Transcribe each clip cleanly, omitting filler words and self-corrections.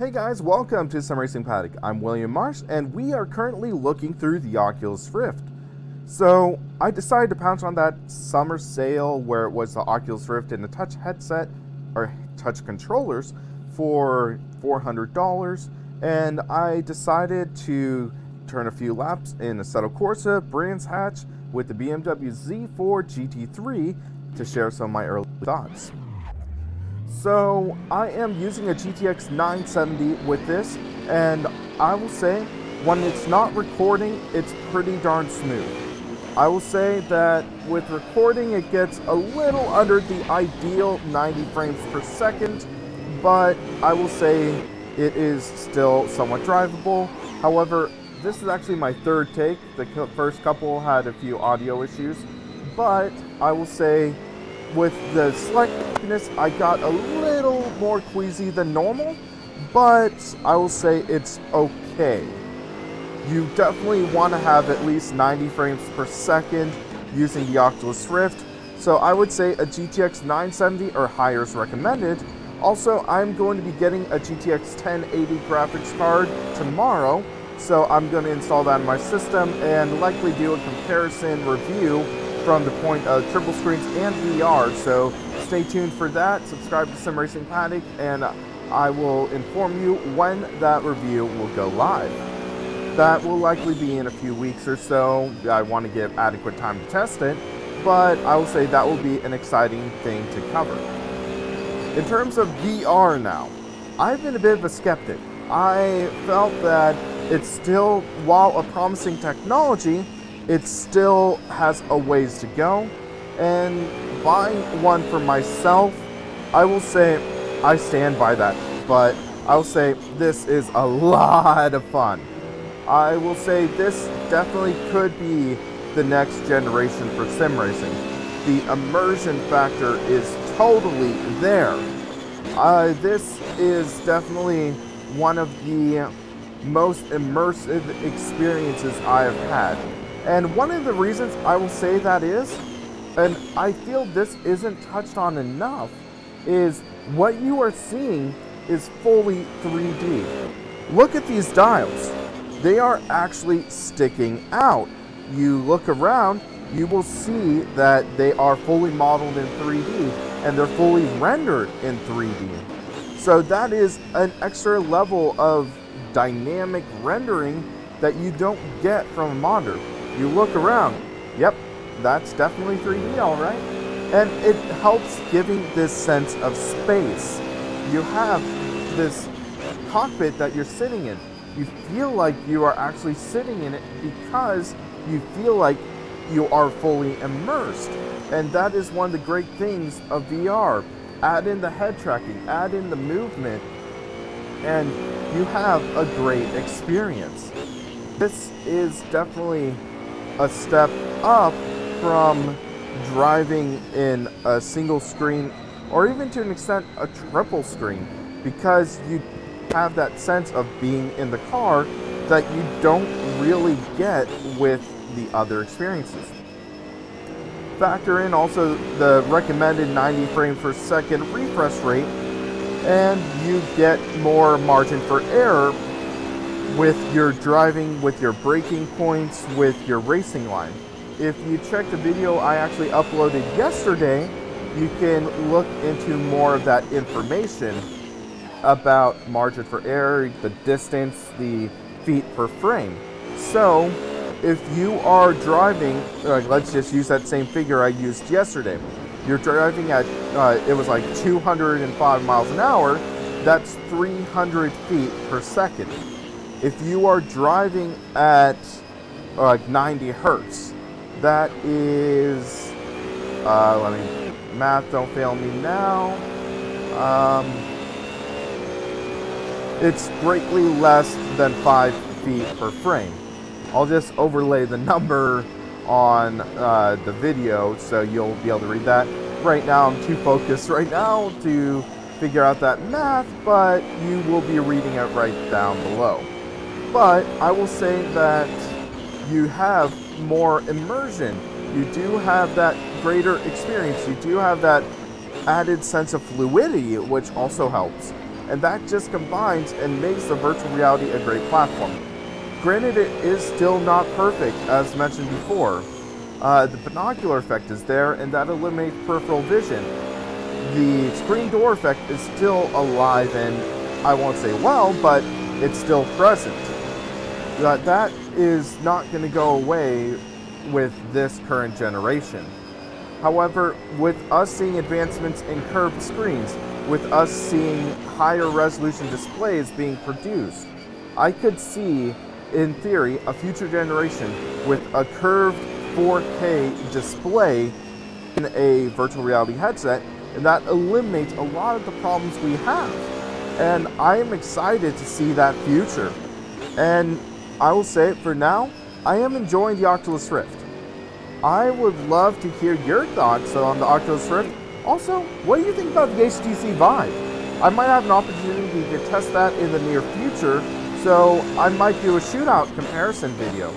Hey guys, welcome to Sim Racing Paddock. I'm William Marsh, and we are currently looking through the Oculus Rift. So, I decided to pounce on that summer sale where it was the Oculus Rift and the touch headset, or touch controllers, for $400, and I decided to turn a few laps in Assetto Corsa Brands Hatch with the BMW Z4 GT3 to share some of my early thoughts. So I am using a GTX 970 with this, and I will say when it's not recording, it's pretty darn smooth. I will say that with recording it gets a little under the ideal 90 frames per second, but I will say it is still somewhat drivable. However, this is actually my third take. The first couple had a few audio issues, but I will say with the selectness, I got a little more queasy than normal, but I will say it's okay. You definitely want to have at least 90 frames per second using the Oculus Rift, so I would say a GTX 970 or higher is recommended. Also, I'm going to be getting a GTX 1080 graphics card tomorrow, so I'm going to install that in my system and likely do a comparison review from the point of triple screens and VR, so stay tuned for that. Subscribe to Sim Racing Paddock, and I will inform you when that review will go live. That will likely be in a few weeks or so. I want to give adequate time to test it, but I will say that will be an exciting thing to cover. In terms of VR now, I've been a bit of a skeptic. I felt that it's still, while a promising technology, it still has a ways to go, and buying one for myself, I will say I stand by that, but I will say this is a lot of fun. I will say this definitely could be the next generation for sim racing. The immersion factor is totally there. This is definitely one of the most immersive experiences I have had. And one of the reasons I will say that is, and I feel this isn't touched on enough, is what you are seeing is fully 3D. Look at these dials. They are actually sticking out. You look around, you will see that they are fully modeled in 3D and they're fully rendered in 3D. So that is an extra level of dynamic rendering that you don't get from a monitor. You look around, yep, that's definitely 3D, alright. And it helps giving this sense of space. You have this cockpit that you're sitting in. You feel like you are actually sitting in it because you feel like you are fully immersed. And that is one of the great things of VR. Add in the head tracking, add in the movement, and you have a great experience. This is definitely a step up from driving in a single screen, or even to an extent a triple screen, because you have that sense of being in the car that you don't really get with the other experiences. Factor in also the recommended 90 frames per second refresh rate, and you get more margin for error with your driving, with your braking points, with your racing line. If you check the video I actually uploaded yesterday, you can look into more of that information about margin for error, the distance, the feet per frame. So if you are driving, let's just use that same figure I used yesterday. You're driving at, it was like 205 miles an hour, that's 300 feet per second. If you are driving at 90 hertz, that is, let me, math don't fail me now, it's greatly less than 5 feet per frame. I'll just overlay the number on the video so you'll be able to read that. Right now I'm too focused right now to figure out that math, but you will be reading it right down below. But I will say that you have more immersion. You do have that greater experience. You do have that added sense of fluidity, which also helps. and that just combines and makes the virtual reality a great platform. Granted, it is still not perfect, as mentioned before. The binocular effect is there, and that eliminates peripheral vision. The screen door effect is still alive, and I won't say well, but it's still present. That is not going to go away with this current generation. However, with us seeing advancements in curved screens, with us seeing higher resolution displays being produced, I could see, in theory, a future generation with a curved 4K display in a virtual reality headset, and that eliminates a lot of the problems we have. And I am excited to see that future. And I will say it for now, I am enjoying the Oculus Rift. I would love to hear your thoughts on the Oculus Rift. Also, what do you think about the HTC Vive? I might have an opportunity to test that in the near future, so I might do a shootout comparison video.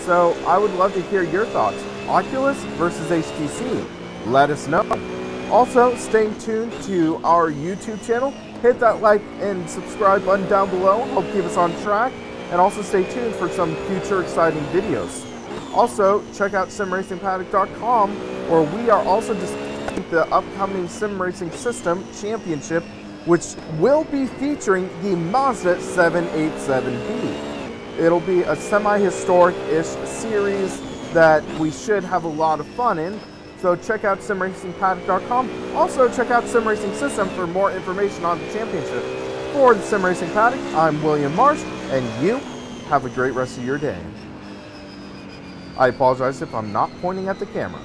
So I would love to hear your thoughts. Oculus versus HTC. Let us know. Also, stay tuned to our YouTube channel. Hit that like and subscribe button down below. Help keep us on track. And also stay tuned for some future exciting videos. Also, check out simracingpaddock.com, where we are also discussing the upcoming Sim Racing System Championship, which will be featuring the Mazda 787B. It'll be a semi-historic-ish series that we should have a lot of fun in. So check out simracingpaddock.com. Also check out Sim Racing System for more information on the championship. For the Sim Racing Paddock, I'm William Marsh, and you have a great rest of your day. I apologize if I'm not pointing at the camera.